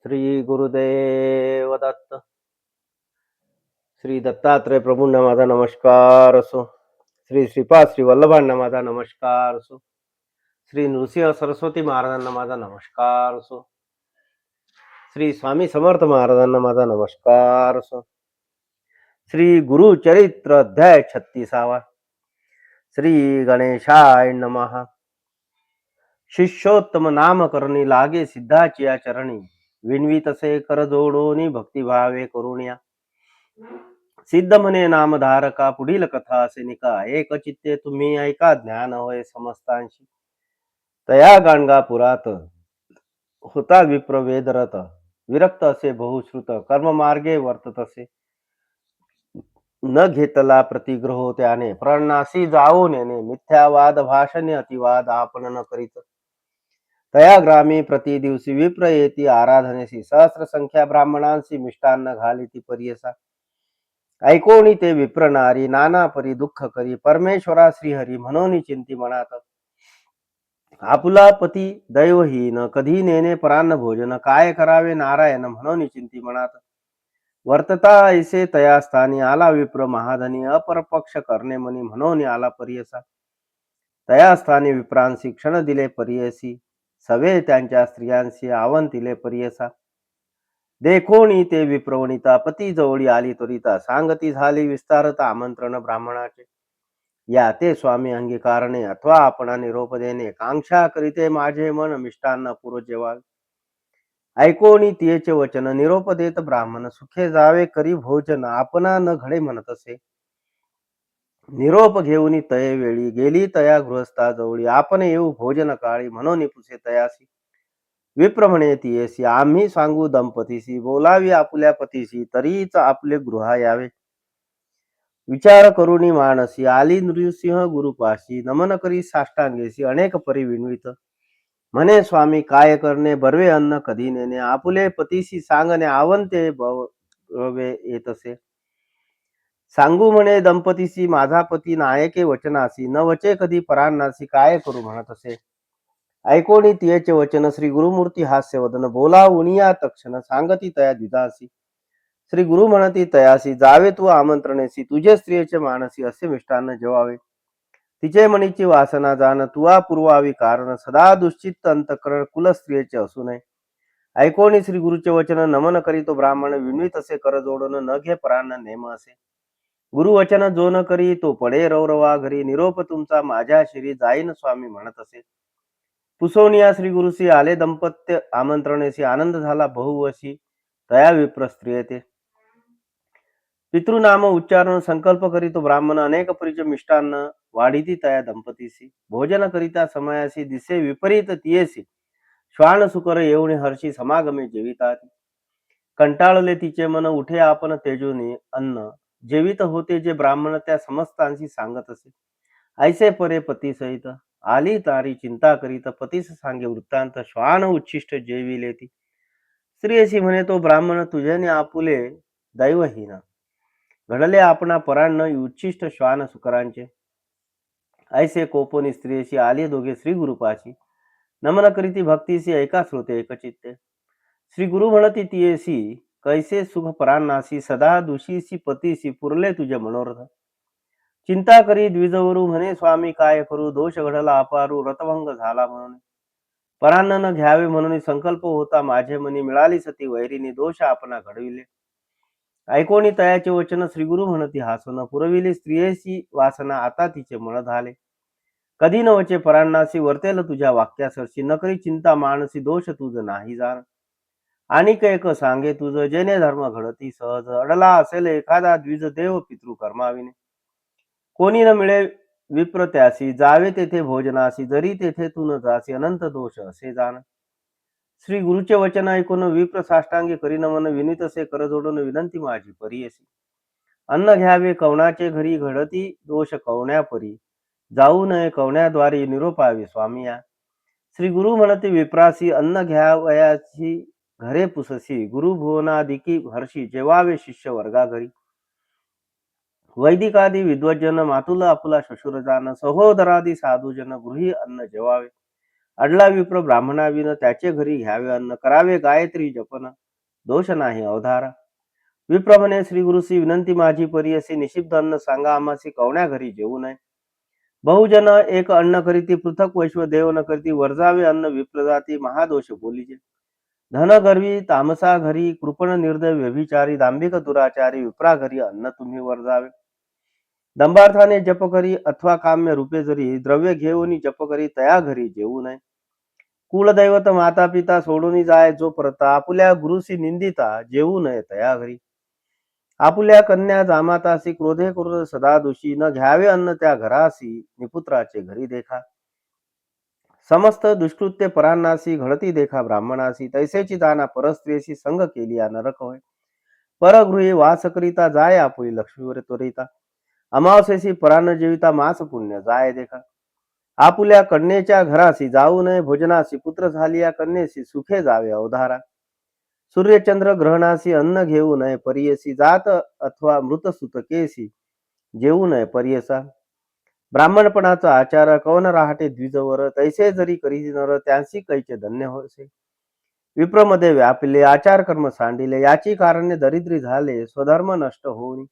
श्री गुरुदेव दत्त. श्री दत्तात्रय प्रभूंना माझा नमस्कार असो. श्री श्रीपाद श्री वल्लभांना माझा नमस्कार असो. श्री नृसिंह सरस्वती महाराजांना माझा नमस्कार असो. श्री स्वामी समर्थ महाराजांना माझा नमस्कार असो. श्री गुरुचरित्र अध्याय 36. श्री गणेशाय नमः. शिष्योत्तम नाम करणी लागे सिद्धाची या चरणी, विणवी तसे कर जोडोनी भक्तिभावे करुण्या. सिद्ध म्हणे नामधारका पुढील कथा असे निका, एक चित्ते तुम्ही ऐका ज्ञान होय समस्तांशी. तया गाणगापुरात होता विप्र वेदरत, विरक्त असे बहुश्रुत कर्म मार्गे वर्तत असे. न घेतला प्रतिग्रहो त्याने, प्रणासी जाओ नेने मिथ्यावाद भाषणे अतिवाद आपण न करीत. तया ग्रामी प्रति दिवशी विप्र येती आराधनेसी, सहस्र संख्या ब्राह्मणांशी मिष्टान्न घालिती परियसा. ऐकोणी ते विप्र नारी नाना परी दुःख करी, परमेश्वरा श्रीहरी म्हणून चिंती मनात. आपुला पती दैवहीन कधी नेणे परान्न भोजन, काय करावे नारायण म्हणून चिंती मनात. वर्तता ऐसे तया स्थानी आला विप्र महाधनी, अपरपक्ष करणे मनी म्हणून आला परियसा. तया स्थानी विप्रांसी क्षण दिले परियसी, सवे त्यांच्या स्त्रियांशी आवंतिले परियसा. देखोणी ते विप्रवणिता पती जवळी आली त्वरिता, सांगती झाली विस्तारता आमंत्रण ब्राह्मणाचे. या ते स्वामी अंगीकारणे अथवा आपणा निरोप देणे, कांक्षा करीते माझे मन मिष्टान्न पूर्व जेवावे. ऐकोणी तियेचे वचन निरोप देत ब्राह्मण, सुखे जावे करी भोजन आपणा न घडे म्हणत असे. निरोप घेऊन तये वेळी गेली तया गृहस्था जवळी, आपण येऊ भोजन काळी म्हणून पुसे तयासी. विप्र म्हणे तियेसी, आम्ही सांगू दंपतीसी, बोलावी आपुल्या पतीसी तरीच आपले गृहा यावे. विचार करुणी मानसी आली नृसिंह गुरुपाशी, नमन करी साष्टांगेसी अनेक परी विणवित. म्हणे स्वामी काय करणे बर्वे अन्न कधी नेणे, आपुले पतीसी सांगणे आवंते बवे येतसे. सांगू म्हणे दंपतीसी माझा पती नायके वचनासी, न वचे कधी परांनासी काय करू म्हणत असे. ऐकोणी तियेचे वचन श्री गुरुमूर्ती हास्य वदन, बोला उनिया तक्षण सांगती तया द्विधासी. श्री गुरु म्हणती तयासी, जावे तू आमंत्रणेसी तुझे स्त्रियेचे मानसी, असे मिष्टान्न जेवावे. तिचे मनीची वासना जाण तुवा पुरवावी कारण, सदा दुश्चित्त अंतकरण कुल स्त्रियेचे असू नये. ऐकोणी श्री गुरुचे वचन नमन करी तो ब्राह्मण, विणवीत असे कर जोडून न घे परान्न नेम असे. गुरुवचन जो न करी तो पडे रौरवा घरी, निरोप तुमचा माझ्या शिरी जाईन स्वामी म्हणत असे. पुसोनिया श्री गुरुसी आले दंपत्य आमंत्रणेसी, आनंद झाला बहुवशी तया विप्र स्त्रियते. पितृनाम उच्चारण संकल्प करीतो ब्राह्मण, अनेक परिचय मिष्टान्न वाढीती तया दंपतीसी. भोजन करिता समयासी दिसे विपरीत तियेसी, श्वान सुकर येऊन हर्षी समागमे जेवितात. कंटाळले तिचे मन उठे आपण तेजोनी अन्न, जेवित होते जे ब्राह्मण त्या समस्तांशी सांगत असे. ऐसे परे पती सहित आली तारी चिंता करीत, पतीस सांगे वृत्तांत श्वान उच्छिष्ट जेविले ती. स्त्रियसी म्हणे तो ब्राह्मण, तुझ्याने आपुले दैवहीन घडले आपणा परान्न उच्छिष्ट श्वान सुकरांचे. ऐसे कोपोनी स्त्रियशी आली दोघे श्री गुरुपाशी, नमन करीती भक्तीसी ऐका श्रोते एकचित्ते. श्री गुरु म्हणती तियेसी, कैसे सुख परांनासी सदा दुशीसी पतीसी पुरले तुझे मनोरथ. चिंता करी द्विजवरू म्हणे स्वामी काय करू, दोष घडला अपारू रतभंग झाला म्हणून. परान्न न घ्यावे म्हणून संकल्प होता माझे मनी, मिळाली सती वैरीने दोष आपणा घडविले. ऐकोणी तयाचे वचन श्री गुरु म्हणती हासन, पुरविली स्त्रियेसी वासना आता तिचे मन झाले. कधी न वचे परांनासी वर्तेल तुझ्या वाक्यासरशी, न करी चिंता मानसी दोष तुझ नाही जाण. आणि एक सांगे तुझ जेने धर्म घडती सहज, अडला असेल एखादा द्विज देव पितृ कर्माविने. कोणी न मिळे विप्र त्यासी, जावे तेथे भोजनासी जरी तेथे तू न जासी, अनंत दोष असे जाण. श्री गुरुचे वचन ऐकून विप्र साष्टांगी करी नमन, विनीत असे कर जोडून विनंती माझी परियसी. अन्न घ्यावे कवणाचे घरी घडती दोष कवण्या परी, जाऊ नये कवण्याद्वारी निरोपावे स्वामी या. श्री गुरु म्हणते विप्रासी, अन्न घ्यावयाची घरे पुससी, गुरु भुवनादिकी हर्षी जेवावे शिष्य वर्गा घरी. वैदिकादी विद्वजन मातुला आपुला श्वशुर जान, सहोदरादी साधुजन गृही अन्न जेवावे. अडला विप्र ब्राह्मणाविन त्याचे घरी घ्यावे अन्न, करावे गायत्री जपन, दोष नाही अवधारा. विप्र म्हणे श्री गुरुसी विनंती माझी परी, असे निषिद्ध अन्न सांगा आम्हासी, कवण्या घरी जेवू नये. बहुजन एक अन्न करीती, पृथक वैश्व देव न करीती, वर्जावे अन्न विप्र जाती, महादोष बोलीजे. धन गर्वी तामसा घरी, कृपण निर्दय व्यभिचारी, दांभिक दुराचारी, विप्रा घरी अन्न तुम्ही वर्जावे. दंभार्थाने जप करी अथवा काम्य रूपे जरी, द्रव्य घेऊन जप करी तया घरी जेवू नये. कुलदैवत माता पिता सोडून जाय जो परता, आपुल्या गुरुसी निंदिता जेवू नये तया घरी. आपुल्या कन्या जामातासी, क्रोधे करून सदा दोषी, न घ्यावे अन्न त्या घरासी, निपुत्राचे घरी देखा. समस्त दुष्कृत्य परांनासी, घडती देखा ब्राह्मणासी, तैसेची दाना परस्त्रियसी, संग केली या नरक होय. परगृही वास करिता, जाय आपुली लक्ष्मीवर त्वरिता, अमावस्येसी परान्न जेविता, मास पुण्य जाय देखा. आपुल्या कन्येच्या घरासी जाऊ नये भोजनासी, पुत्र झालिया कन्येसी, सुखे जावे अवधारा. सूर्यचंद्र ग्रहणासी, अन्न घेऊ नये परियसी, जात अथवा मृत सुतकेसी, जेवू नये परियसा. ब्राह्मणपणाचा आचार, कवन राहते द्विजवर, तैसे जरी करी नर, त्यांसी कैचे धन्य होसे. विप्रमध्ये व्यापिले, आचार कर्म सांडिले, याची कारणे दरिद्री झाले, स्वधर्म नष्ट होऊन.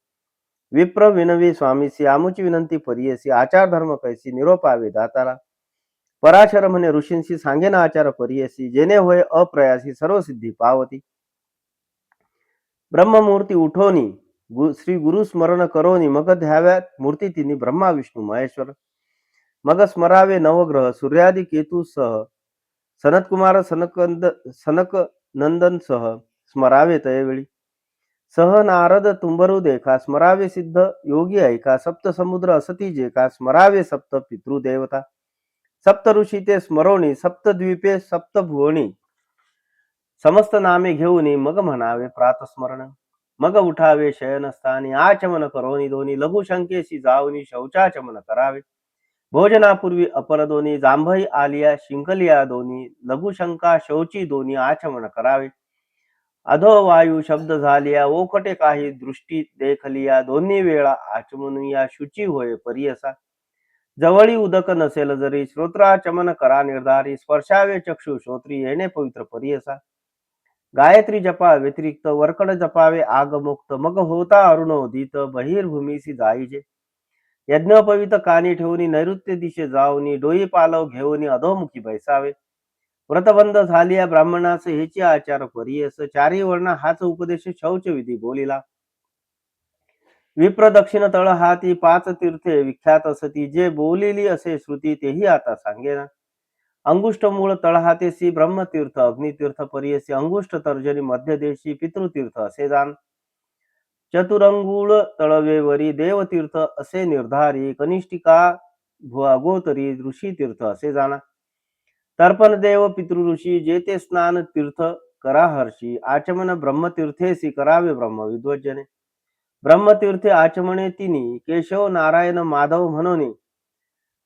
विप्र विनवी स्वामीसी, आमुची विनंती परियसी, आचार धर्म कैसी, निरोपावे दातारा. पराशर म्हणे ऋषींशी, सांगेन आचार परियसी, जेणे होय अप्रयासी, सर्व सिद्धी पावती. ब्रह्ममूर्ती उठोनी, श्री गुरु स्मरण करोनी, मग ध्याव्यात मूर्ती तिनी ब्रह्मा विष्णू महेश्वर. मग स्मरावे नवग्रह, सूर्यादी केतू सह, सनतकुमार सनक नंदन सह, स्मरावे तयवेळी. सह नारद तुंबरू देखा, स्मरावे सिद्ध योगी ऐका, सप्त समुद्र असती जे का, स्मरावे सप्त पितृदेवता. सप्त ऋषी ते स्मरोणी, सप्त द्वीपे सप्त भुवनी, समस्त नामे घेऊनी, मग म्हणावे प्रातस्मरण. मग उठावे शयनस्थानी, आचमन करोनी दोनी, लघुशंकेशी जाऊनी, शौचाचमन करावे. भोजनापूर्वी अपर दोनी, जांभई आलिया शिंकलिया दोनी, लघुशंका शौची दोनी, आचमन करावे. अधो वायू शब्द झालिया, ओखटे काही दृष्टी देखलिया, दोन्ही वेळा आचमनुया, शुची होय परियसा. जवळी उदक नसेल जरी, श्रोत्राचमन करा निर्धारी, स्पर्शावे चक्षु श्रोत्री, येणे पवित्र परियसा. गायत्री जपा व्यतिरिक्त, वरकड जपावे आगमुक्त, मग होता अरुणोदित, बहिर्भूमीसी जाईजे. यज्ञोपवित कानी ठेवून, नैऋत्य दिशे जाऊनी, डोई पालव घेऊन अधोमुखी बैसावे. व्रतबंध झालिया ब्राह्मणास, हेची आचार परियस, चारी वर्ण हाच उपदेश शौच विधी बोलिला. विप्र दक्षिण तळ हाती, पाच तीर्थे विख्यात असती, जे बोलिली असे श्रुती, तेही आता सांगेना. अंगुष्ठ मूळ तळहातेसी, ब्रह्मतीर्थ अग्नितीर्थ परियसी, अंगुष्ठ तर्जनी मध्यदेशी, पितृतीर्थ असे जाण. चतुरंगुळ तळवेवरी, देवतीर्थ असे निर्धारी, कनिष्ठिका अगोदरी, ऋषीतीर्थ असे जाणा. तर्पण देव पितृऋषी, जे ते स्नान तीर्थ करा हर्षी, आचमन ब्रह्मतीर्थेसी, करावे ब्रह्म विद्वज्जने. ब्रह्मतीर्थे आचमने तिनी, केशव नारायण माधव म्हणून,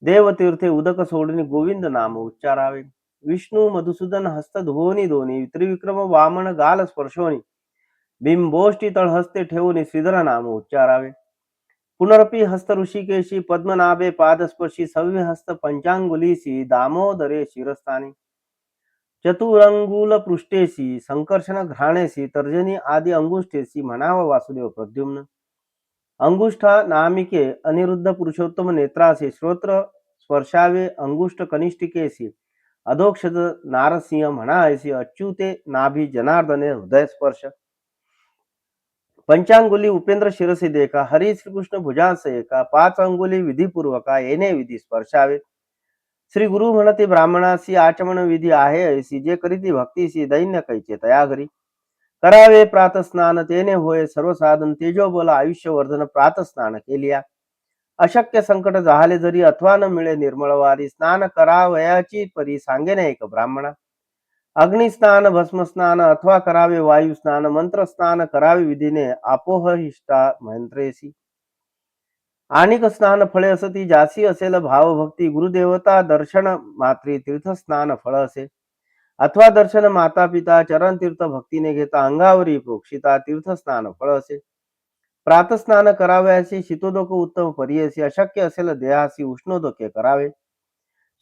देवतीर्थे उदक सोडून गोविंद नाम उच्चारावे. विष्णू मधुसूदन हस्त धुवोनी दोनी, त्रिविक्रम वामन गाल स्पर्शोनी, बिंबोष्टी तळहस्ते ठेवून श्रीधर नाम उच्चारावे. पुनरपी हस्त ऋषिकेशी, पद्मनाभे पादस्पर्शी, सव्य हस्त पंचांगुलीसी, दामोदरे शिरस्थानी. चतुरंगुल पृष्ठेशी, संकर्षण घ्राणेशी, तर्जनी आदी अंगुष्ठेशी, म्हणावा वासुदेव प्रद्युम्न. अंगुष्ठा नामिके अनिरुद्ध पुरुषोत्तम नेत्रासी, श्रोत्र स्पर्शावे अंगुष्ठ कनिष्ठिकेसी, अधोक्षज नारसिंह म्हणायसी, अच्युते नाभी जनार्दने हृदय स्पर्श. पंचांगुली उपेंद्र शिरसी देखा, हरी श्रीकृष्ण भुजास एका, पाच अंगुली विधीपूर्वका, येणे विधी स्पर्शावे. श्री गुरु म्हणते ब्राह्मणासी, आचमन विधी आहे ऐसी, जे करीती भक्तीसी, दैन्य कैचे तया घरी. करावे प्रातस्नान, तेने होय सर्व साधन, तेजोबल आयुष्यवर्धन, प्रातस्नान केलिया. अशक्य संकट झाले जरी, अथवा न मिळे निर्मळ वारी, स्नान करावयाची परी, सांगेन एक ब्राह्मणा. अग्निस्नान भस्मस्नान, अथवा करावे वायू स्नान, मंत्र स्नान करावे विधीने, आपोहिष्टा मंत्रेसी. आणिक स्नान फळे असती, जासी असेल भावभक्ती, गुरुदेवता दर्शन मात्री, तीर्थस्नान फळ असे. अथवा दर्शन माता पिता, चरण तीर्थ भक्तीने घेता, अंगावरी प्रोक्षिता, तीर्थस्नान फळ असे. प्रातस्नान करावयासी, शीतोदक उत्तम परियसी, अशक्य असेल देहासी, उष्णोदके करावे.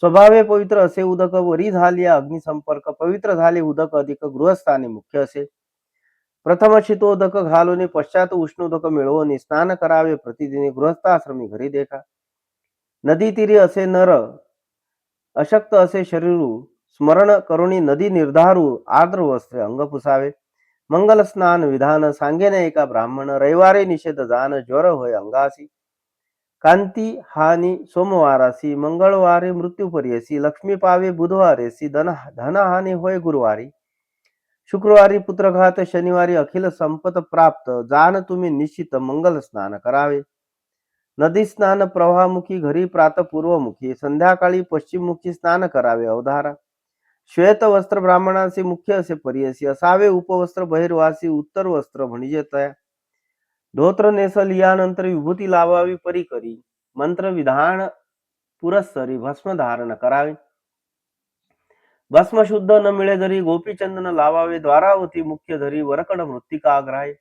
स्वभावे पवित्र असे उदक वरी झाली अग्निसंपर्क पवित्र झाले उदक अधिक गृहस्थाने मुख्य असे. प्रथम शीतोदक घालून पश्चात उष्णोदक मिळवून स्नान करावे प्रतिदिनी गृहस्थाश्रमी घरी देखा. नदी तीरी असे नर अशक्त असे शरीरू स्मरण करुणी नदी निर्धारू आर्द्र वस्त्रे अंग पुसावे. मंगल स्नान विधान सांगेन एका ब्राह्मण रविवारी निषेध जाण ज्वर होय अंगासी. कांती हानी सोमवारासी मंगळवारी मृत्यू पर्यसी लक्ष्मी पावे बुधवारेसी धन हानी होय गुरुवारी. शुक्रवारी पुत्रघात शनिवारी अखिल संपत प्राप्त जाण तुम्ही निश्चित मंगल स्नान करावे. नदी स्नान प्रवाहामुखी घरी प्रातपूर्वमुखी संध्याकाळी पश्चिममुखी स्नान करावे अवधारा. श्वेत वस्त्र ब्राह्मणाचे मुख्य असे परियसी असावे उपवस्त्र बहिर्वासी उत्तर वस्त्र म्हणजे तया. धोत्र नेसलियानंतर विभूती लावावी परी करी मंत्र विधान पुरस्सरी भस्म धारण करावे. भस्म शुद्ध न मिळे जरी गोपीचंदन लावावे द्वारावती मुख्य धरी वरकड मृत्तिका ग्राहे.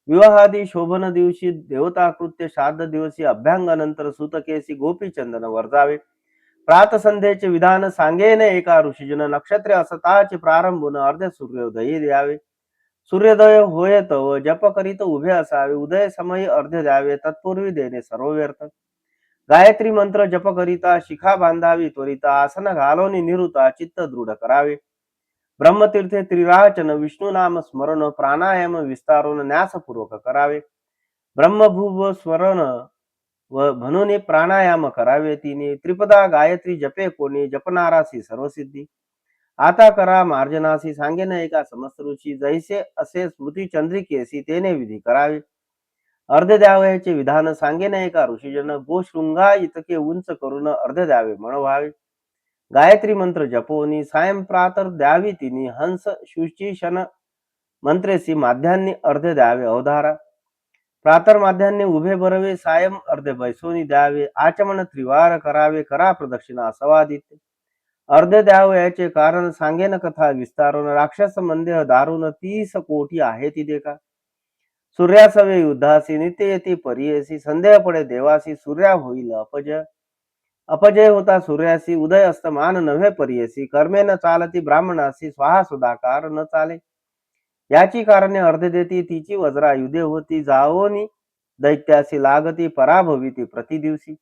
विवाहादी शोभन दिवशी देवताकृत्य श्राद्ध दिवशी अभ्यांगानंतर सुतकेसी गोपीचंदन वर्जावे. प्रात संध्येचे विधान सांगेन एका ऋषीजन नक्षत्रे असताचे प्रारंभून अर्ध्य सूर्योदयी द्यावे. सूर्योदय होयत व जप करीत उभे असावे उदय समय अर्ध्य द्यावे तत्पूर्वी देणे सर्व व्यर्थ. गायत्री मंत्र जप करिता शिखा बांधावी त्वरिता आसन घालून निरुता चित्त दृढ करावे. ब्रह्मतीर्थे त्रिराचन विष्णू नाम स्मरण प्राणायाम विस्तारून न्यासपूर्वक करावे. ब्रह्मभुव स्वरण व म्हणून प्राणायाम करावे तिने त्रिपदा गायत्री जपे कोणी जपणारासी सर्वसिद्धी. आता करा मार्जनासी सांगेन एका समस्त ऋषी जैसे असे स्मृती चंद्रिकेसी तेने विधी करावे. अर्ध द्यावयाचे विधान सांगेन एका ऋषीजन गोशृंगा इतके उंच करून अर्ध द्यावे म्हण व्हावे. गायत्री मंत्र जपोनी सायं प्रातर द्यावी तिनी हंस शुचीशन मंत्रेसी माध्यान्नी अर्ध द्यावे अवधारा. प्रातर माध्यान्नी उभे बरवे सायं अर्ध बैसोनी द्यावे आचमन त्रिवार करावे करा प्रदक्षिणा असवादित्य. अर्ध द्यावयाचे कारण सांगेन कथा विस्तारून राक्षस मंदेह दारुण 30 कोटी आहे ती देखा. सूर्यासवे युद्धासी नित्य येती परियसी संदेह पडे देवासी सूर्या होईल अपजय. अपजय होता सूर्यासी उदय अस्तमान नव्हे परियसी कर्मे न चालती ब्राह्मणासी स्वाहा सुधाकार न चाले. याची कारणे अर्ध देती तिची वज्रा युधे होती जावोनी दैत्यासी लागती पराभविती प्रतिदिवशी.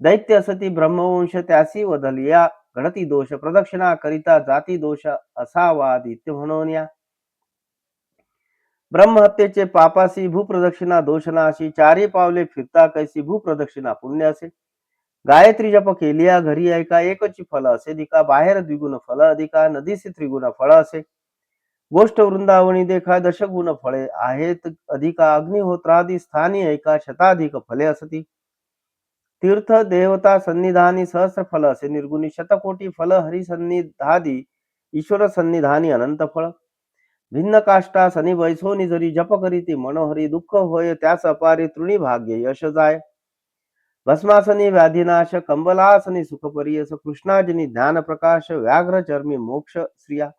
दैत्य असती ब्रह्मवंश त्यासी वदलिया घडती दोष प्रदक्षिणा करिता जाती दोष असावा दित्य म्हणून या. ब्रह्महत्येचे पापासी भूप्रदक्षिणा दोषनाशी चारी पावले फिरता कैसी भूप्रदक्षिणा पुण्य असे. गायत्री जप केलिया घरी ऐका एकची फल असे दिका बाहेर द्विगुण फल अधिका नदीसी त्रिगुण फळ असे. गोष्ट वृंदावनी देखा दशगुण फळे आहेत अधिका अग्निहोत्रादी स्थानी ऐका शताधिक फले असती. तीर्थ देवता सन्निधानी सहस्र फल असे निर्गुणी शतकोटी फल हरी सन्निधादी ईश्वर सन्निधानी अनंत फळ. भिन्न काष्टा सनी वैसोनी जरी जप करीती मनोहरी दुःख होय त्यास अपारी तृणी भाग्य यश जाय. भस्मासनी व्याधिनाश कंबलासनी सुखपरियस कृष्णाजनी ज्ञान प्रकाश व्याघ्र चर्मी मोक्ष स्त्रिया.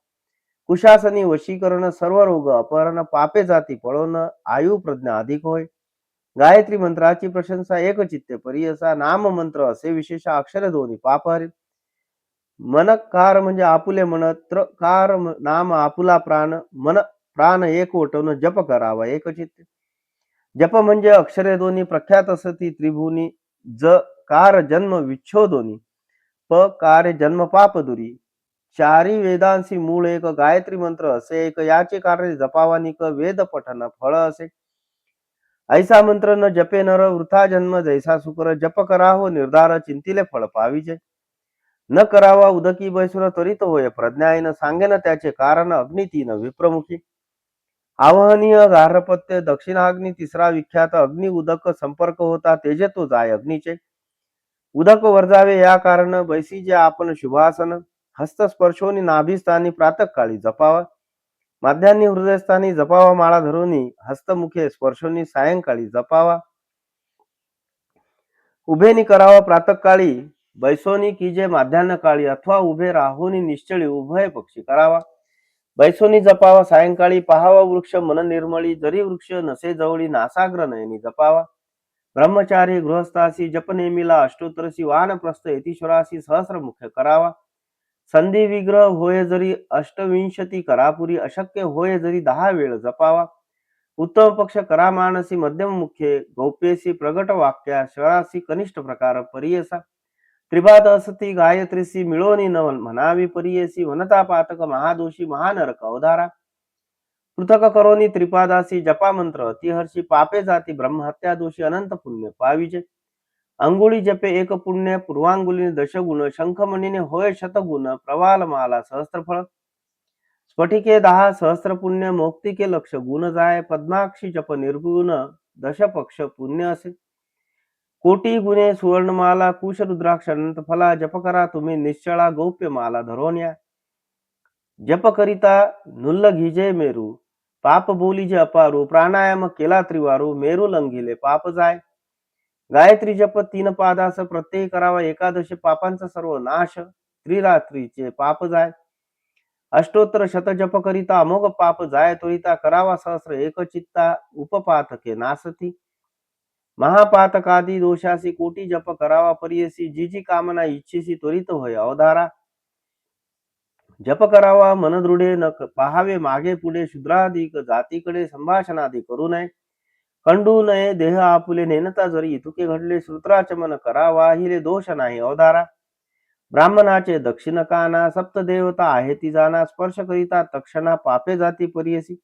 कुशासनी वशीकरण सर्व रोग अपहरण पापे जाती पळवण आयु प्रज्ञा अधिक होय. गायत्री मंत्राची प्रशंसा एकचित्ते परियसा नाम मंत्र असे विशेष अक्षर दोन्ही पाप हरित. मनकार म्हणजे आपुले मन त्रकार नाम आपुला प्राण मन प्राण एक वटवून जप करावा एकचित्ते. जप म्हणजे अक्षरे दोन्ही प्रख्यात असती त्रिभुनी ज कार जन्म विच्छोदोनी प कार जन्म पाप दुरी. चारी वेदांसी मूळ एक गायत्री मंत्र असे एक याचे कारण जपावानिक वेद पठन फळ असे. ऐसा मंत्र न जपे नर वृथा जन्म जैसा सुकर जप कराहो निर्धार चिंतिले फळ पाविजे. न करावा उदकी बैसुर त्वरित होय प्रज्ञायन सांगेन त्याचे कारण अग्नी तीन विप्रमुखी. आवाहनीय गार्हपत्य दक्षिणाग्नी तिसरा विख्यात अग्नी उदक संपर्क होता तेजे तो जाय अग्नीचे. उदक वर्जावे या कारण बैसीजे आपण शुभासन हस्तस्पर्शोनी नाभिस्थानी प्रातःकाळी जपावा. माध्यान्नी हृदयस्थानी जपावा माळा धरोनी हस्तमुखे स्पर्शोनी सायंकाळी जपावा. उभेनी करावा प्रातःकाळी बैसोनी कीजे माध्यान्ह काळी अथवा उभे राहुनी निश्चळी उभय पक्षी करावा. बैसोनी जपावा सायंकाळी पहावा वृक्ष मन निर्मळी जरी वृक्ष नसे जवळी नासाग्र नयनी जपावा. ब्रह्मचारी गृहस्थासी जप नेमिला अष्टोत्तरसी वानप्रस्थ यतीश्वरासी सहस्रमुख करावा. संधी विग्रह होय जरी अष्टविंशती करापुरी, अशक्य होय जरी 10 वेळ जपावा. उत्तम पक्ष करा मानसी मध्यम मुख्ये, गौप्येसी प्रगट वाक्या शरासी कनिष्ठ प्रकार परियसा. त्रिपाद असती गायत्रीसी मिळोनी न म्हणावी परियेसी, म्हणता पातक महादोषी महानरक अवधारा. पृथक करोनी त्रिपादासी जपा मंत्र अतिहर्षी, पापे जाती ब्रह्महत्या दोषी अनंत पुण्य पाविजे. अंगुळी जपे एक पुण्य, पूर्वांगुलीने दशगुण, शंखमणीने होय शतगुण, प्रवालमाला सहस्त्रफळ. स्फटिके 10 सहस्त्र पुण्य, मौक्तिके लक्ष गुण जाय, पद्माक्षी जप निर्गुण, दशपक्ष पुण्य असे. कोटी गुणे सुवर्णमाला, कुश रुद्राक्ष अनंत फला, जप करा तुम्ही निश्चळा गौप्य माला धरोन्या. जप करिता नुल्ल घिजे मेरू, पाप बोलीजे अपारू, प्राणायाम केला त्रिवारू, मेरू लंघिले पाप जाय. गायत्री जप 3 पादास प्रत्यय करावा, एकादशी पापांचा सर्व नाश, त्रिरात्रीचे पाप जाय. अष्टोत्तर शत जप करिता अमोघ पाप जाय त्वरिता, करावा सहस्र एक चित्ता, उपपातके नासती. महापातकादी दोषासी कोटी जप करावा परियसी, जी जी कामना इच्छिसी त्वरित होय अवधारा. जप करावा मन दृढे, न पाहावे मागे पुढे, शूद्राधिक जातीकडे संभाषणादी करू नये. कंडू नये देह आपुले, नेनता जरी इतुके घडले, श्रुत्राचमन करावा हिले दोष नाही अवधारा. ब्राह्मणाचे दक्षिण काना, सप्तदेवता आहे ती जाना, स्पर्श करिता तक्षणा पापे जाती परियसी.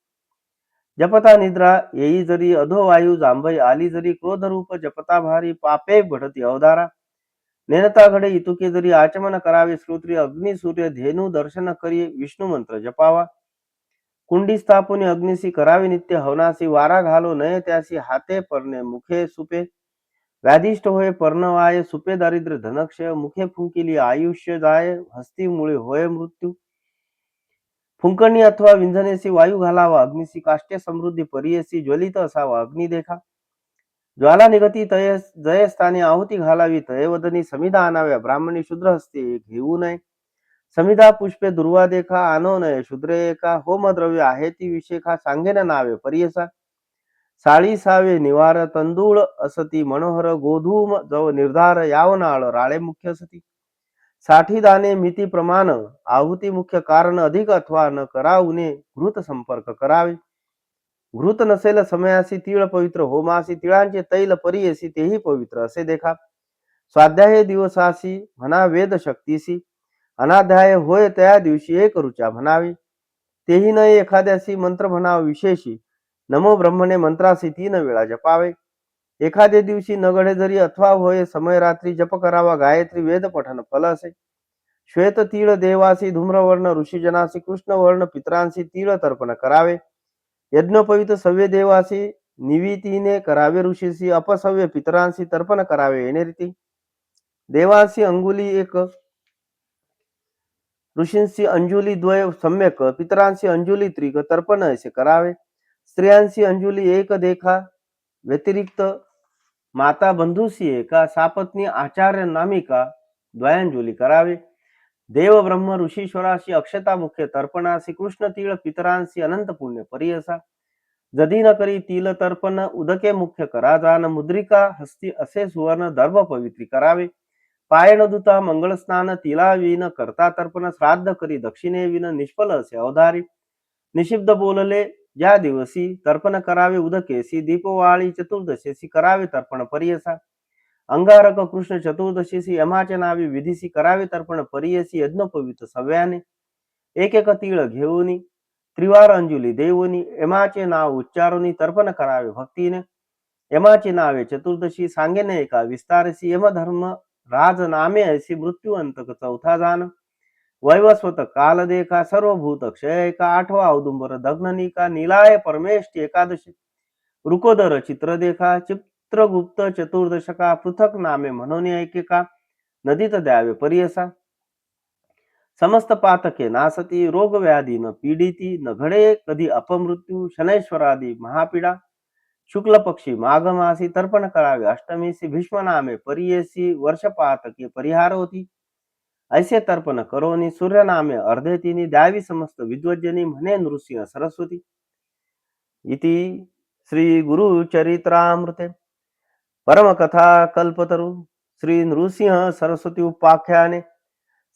जपता निद्रा येई जरी, अधोवायू जांभई आली जरी, क्रोधरूप जपता भारी, पापे घडती अवधारा. नेनता घडे इतुके जरी, आचमन करावे श्रोत्री, अग्नि सूर्य धेनू दर्शन करी, विष्णू मंत्र जपावा. कुंडी स्थापुनी अग्निसी करावे नित्य हवनासी, वारा घालो नये त्यासी, हाते परणे मुखे सुपे. व्याधिष्ट होय पर्णवाय, सुपे दारिद्र्य धनक्षय, मुखे फुंकिली आयुष्य जाय, हस्ती मुळे होय मृत्यू. फुंकणी अथवा विंझणेसी वायू घालावा, अग्निसी काष्टे समृद्धी परियसी, ज्वलित असावा अग्नी देखा. ज्वाला निगती तय जयस्थानी आहुती घालावी, तयवदनी समिधा आणाव्या, ब्राह्मणी शूद्र हस्ते घेऊ नये. समिधा पुष्पे दुर्वा देखा, आणो नये शूद्र एका, होमद्रव्य आहे ती विशेखा, सांगेन नावे परियसा. साळी सावे निवार तंदूळ असती मनोहर, गोधूम जव निर्धार यावनाळ राळे मुख्य असती. 60 दाणे मिती प्रमाण, आहुती मुख्य कारण, अधिक अथवा न करावणे घृत संपर्क करावे. घृत नसेल समयासी तीळ पवित्र, होमासी तिळांचे तैल परियसी तेही पवित्र असे देखा. स्वाध्याय दिवसासी म्हणा वेद शक्तीसी, अनाध्याय होय त्या दिवशी एक ऋचा म्हणावे. तेही न एखाद्यासी मंत्र म्हणावा विशेषी, नमो ब्रह्मणे मंत्रासी 3 वेळा जपावे. एखाद्या दिवशी न घडे जरी अथवा होय समय रात्री, जप करावा गायत्री वेद पठन फल असे. श्वेत तीळ देवासी, धूम्रवर्ण ऋषीजनासी, कृष्णवर्ण पितरांसी तीळ तर्पण करावे. यज्ञोपवित सव्य देवासी निवितीने करावे ऋषीसी, अपसव्य पितरांसी तर्पण करावे येणे देवासी अंगुली एक, ऋषींशी अंजुली द्वय सम्यक, पितरांशी अंजुली त्रिक, तर्पण असे करावे. स्त्रियांशी अंजुली एक देखा, व्यतिरिक्त माता बंधूसी एका, सापत्नी आचार्य नामिका द्वयांजुली करावे. देव ब्रह्म ऋषीश्वराशी अक्षता मुख्य तर्पणासी, कृष्ण तीळ पितरांशी अनंत पुण्य परियसा. जधी न करी तिल तर्पण, उदके मुख्य करा जान, मुद्रिका हस्ती असे सुवर्ण दर्भ पवित्री करावे. पाय न धुता मंगळ स्नान, तिला विन करता तर्पण, श्राद्ध करी दक्षिणे विन निष्फल असे अवधारी. निशिब्द बोलले ज्या दिवसी, तर्पण करावे उदकेसी, दीपवाळी चतुर्दशीसी करावे तर्पण परियसा. अंगारक कृष्ण चतुर्दशीसी यमाचे नावे विधीसी, करावे तर्पण परियसी यज्ञोपवित सव्याने. एक एक तीळ घेऊनी, त्रिवार अंजुली देऊनी, यमाचे नाव उच्चारुनी तर्पण करावे भक्तीने. यमाची नावे चतुर्दशी सांगेन एका विस्तारसी, यमधर्म राज नामे ऐसी, मृत्यू अंतक चौथा जान. वैवस्वत काल देखा, सर्वभूत क्षय एका, 8वा औदुंबर दग्ननिका, नीलाय परमेष्ठी एकादशी. रुकोदर चित्र देखा, चित्रगुप्त चतुर्दशका, पृथक नामे म्हणून ऐकेका, नदीत द्यावे परियसा. समस्त पातके नासती, रोग व्याधी न पीडिती, न घडे कधी अपमृत्यू, शनैश्वरादी महापीडा. शुक्ल पक्षी माघ मासी तर्पण करावे अष्टमीसी, भीष्म नामे परियेसी, वर्ष पातके परिहार होती. ऐसे तर्पण करोनी, सूर्य नामे अर्धे तिनी, द्यावी समस्त विद्वजनी, म्हणे नृसिंह सरस्वती. इति श्री गुरु चरित्रामृते परमकथा कल्पतरू श्री नृसिंह सरस्वती उपाख्याने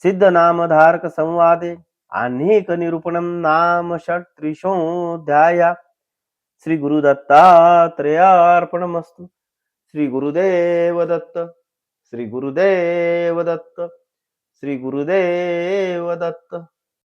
सिद्ध नामधारक संवादे आह्निक निरूपणम नाम षट्त्रिशोऽध्याय श्री गुरुदत्तात्रेयार्पणमस्तु. श्री गुरुदेव दत्त. श्री गुरुदेव दत्त. श्री गुरुदेव दत्त.